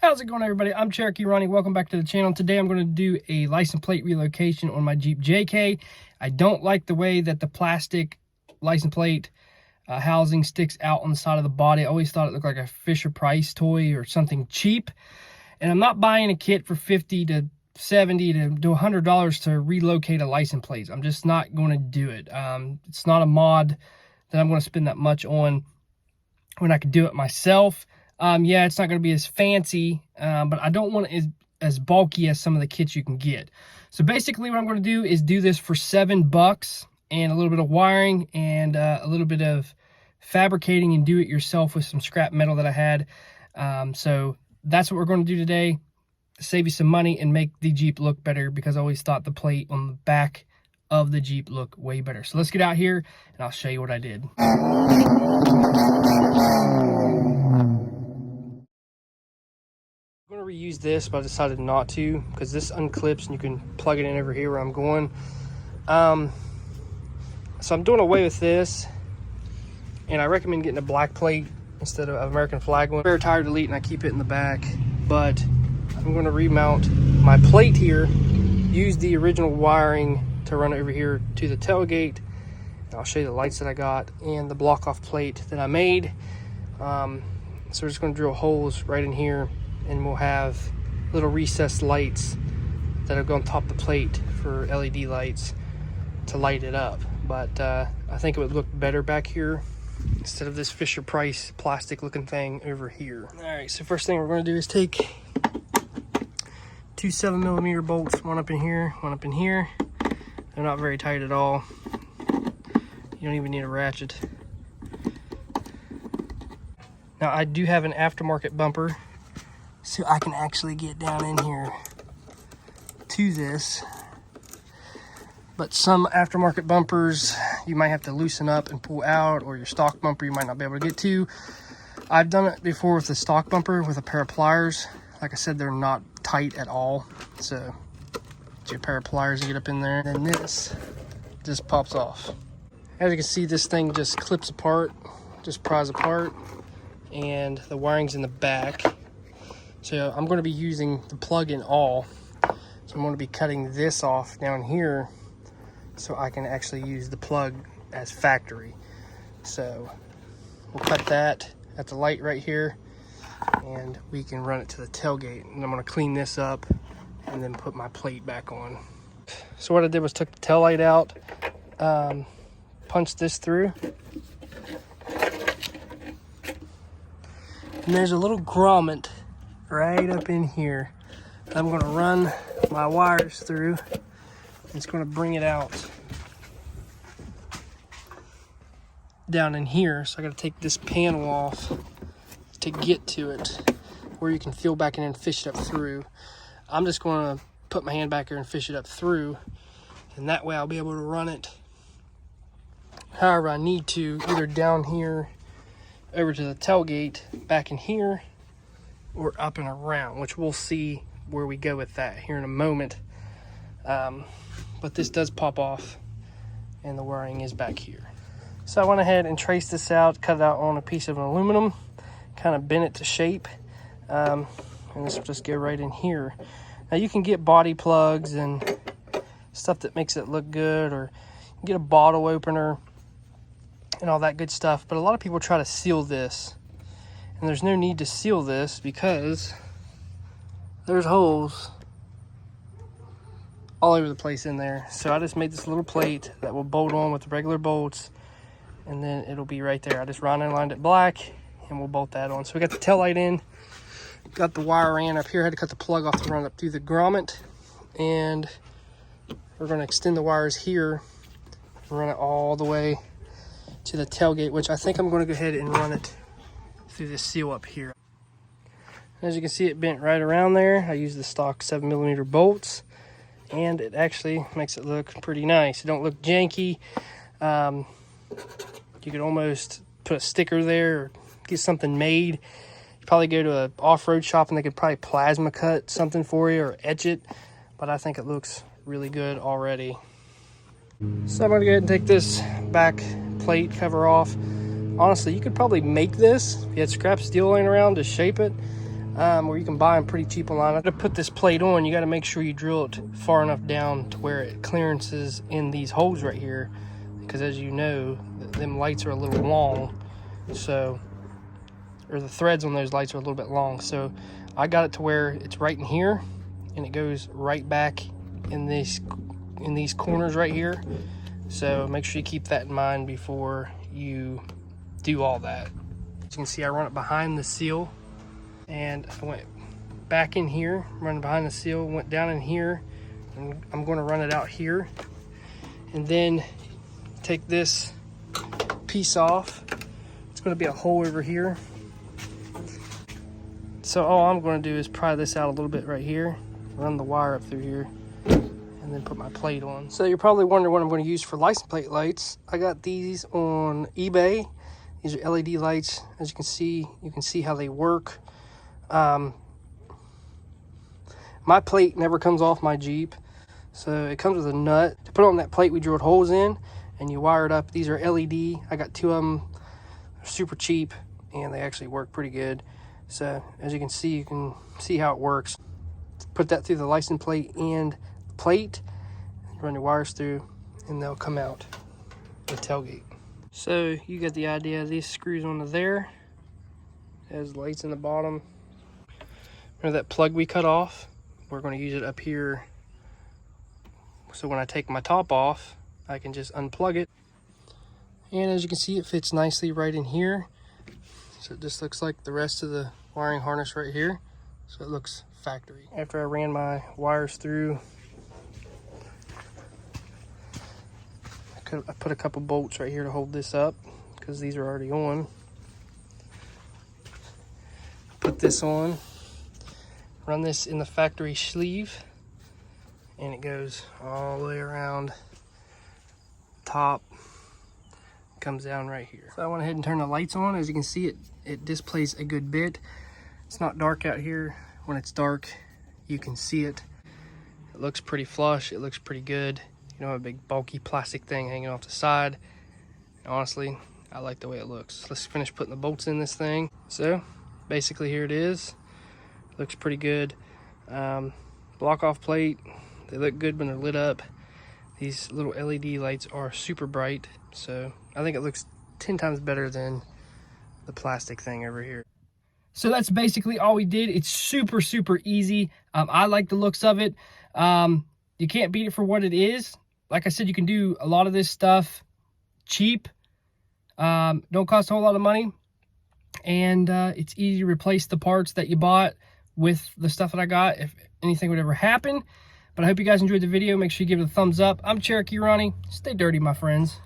How's it going, everybody? I'm Cherokee Ronnie. Welcome back to the channel. Today I'm going to do a license plate relocation on my Jeep JK. I don't like the way that the plastic license plate housing sticks out on the side of the body. I always thought it looked like a Fisher-Price toy or something cheap. And I'm not buying a kit for $50 to $70 to $100 to relocate a license plate. I'm just not going to do it. It's not a mod that I'm going to spend that much on when I could do it myself. Yeah, it's not going to be as fancy, but I don't want it as bulky as some of the kits you can get. So basically what I'm going to do is do this for $7 and a little bit of wiring and a little bit of fabricating and do it yourself with some scrap metal that I had. So that's what we're going to do today, to save you some money and make the Jeep look better, because I always thought the plate on the back of the Jeep looked way better. So let's get out here and I'll show you what I did. I'm going to reuse this, but I decided not to because this unclips and you can plug it in over here where I'm going. So I'm doing away with this, and I recommend getting a black plate instead of an American flag one. Spare tire delete, and I keep it in the back, but I'm going to remount my plate here, use the original wiring to run over here to the tailgate, and I'll show you the lights that I got and the block off plate that I made. So we're just going to drill holes right in here, and we'll have little recessed lights that are going to top the plate for LED lights to light it up. But I think it would look better back here instead of this Fisher-Price plastic looking thing over here. All right, so first thing we're going to do is take two 7mm bolts, one up in here, one up in here. They're not very tight at all. You don't even need a ratchet. Now I do have an aftermarket bumper, so I can actually get down in here to this. But some aftermarket bumpers you might have to loosen up and pull out, or your stock bumper you might not be able to get to. I've done it before with the stock bumper with a pair of pliers. Like I said, they're not tight at all. So get a pair of pliers to get up in there. And then this just pops off. As you can see, this thing just clips apart, just pries apart, and the wiring's in the back. So I'm going to be using the plug in all. So I'm going to be cutting this off down here so I can actually use the plug as factory. So we'll cut that at the light right here, and we can run it to the tailgate. And I'm going to clean this up and then put my plate back on. So what I did was took the tail light out, punched this through, and there's a little grommet right up in here. I'm going to run my wires through. It's going to bring it out down in here. So I got to take this panel off to get to it, where you can feel back in and fish it up through. I'm just going to put my hand back here and fish it up through, and that way I'll be able to run it however I need to, either down here over to the tailgate, back in here, or up and around, which we'll see where we go with that here in a moment. But this does pop off, and the wiring is back here. So I went ahead and traced this out, cut it out on a piece of aluminum, kind of bent it to shape, and this will just go right in here. Now you can get body plugs and stuff that makes it look good, or get a bottle opener and all that good stuff, but a lot of people try to seal this, and there's no need to seal this because there's holes all over the place in there. So I just made this little plate that will bolt on with the regular bolts, and then it'll be right there. I just lined it black, and we'll bolt that on. So we got the tail light in, got the wire ran up here. I had to cut the plug off to run up through the grommet, and we're going to extend the wires here and run it all the way to the tailgate, which I think I'm going to go ahead and run it through this seal up here. As you can see, it bent right around there. I used the stock 7mm bolts, and it actually makes it look pretty nice. It don't look janky. You could almost put a sticker there or get something made. You probably go to an off-road shop and they could probably plasma cut something for you or etch it, but I think it looks really good already. So I'm going to go ahead and take this back plate cover off. Honestly, you could probably make this if you had scrap steel laying around to shape it. or you can buy them pretty cheap online. To put this plate on, you got to make sure you drill it far enough down to where it clearances in these holes right here, because as you know, them lights are a little long, so, or the threads on those lights are a little bit long. So I got it to where it's right in here, and it goes right back in these corners right here. So make sure you keep that in mind before you do all that. As you can see, I run it behind the seal, and I went back in here, running behind the seal, went down in here, and I'm going to run it out here, and then take this piece off. It's going to be a hole over here. So all I'm going to do is pry this out a little bit right here, run the wire up through here, and then put my plate on. So you're probably wondering what I'm going to use for license plate lights. I got these on eBay. These are LED lights. As you can see how they work. My plate never comes off my Jeep, so it comes with a nut. To put on that plate, we drilled holes in, and you wire it up. These are LED. I got 2 of them. They're super cheap, and they actually work pretty good. So as you can see how it works. Put that through the license plate and the plate, run your wires through, and they'll come out the tailgate. So you get the idea. These screws onto there. It has lights in the bottom. Remember that plug we cut off? We're going to use it up here, so when I take my top off, I can just unplug it. And as you can see, it fits nicely right in here. So it just looks like the rest of the wiring harness right here. So it looks factory. After I ran my wires through, I put a couple bolts right here to hold this up, because these are already on. Put this on, run this in the factory sleeve, and it goes all the way around top, comes down right here. So I went ahead and turned the lights on. As you can see, it displays a good bit. It's not dark out here. When it's dark, you can see it. It looks pretty flush. It looks pretty good. You know, a big bulky plastic thing hanging off the side. And honestly, I like the way it looks. Let's finish putting the bolts in this thing. So basically here it is. Looks pretty good. Block off plate. They look good when they're lit up. These little LED lights are super bright, so I think it looks 10 times better than the plastic thing over here. So that's basically all we did. It's super, super easy. I like the looks of it. You can't beat it for what it is. Like I said, you can do a lot of this stuff cheap. Don't cost a whole lot of money. And it's easy to replace the parts that you bought with the stuff that I got if anything would ever happen. But I hope you guys enjoyed the video. Make sure you give it a thumbs up. I'm Cherokee Ronnie. Stay dirty, my friends.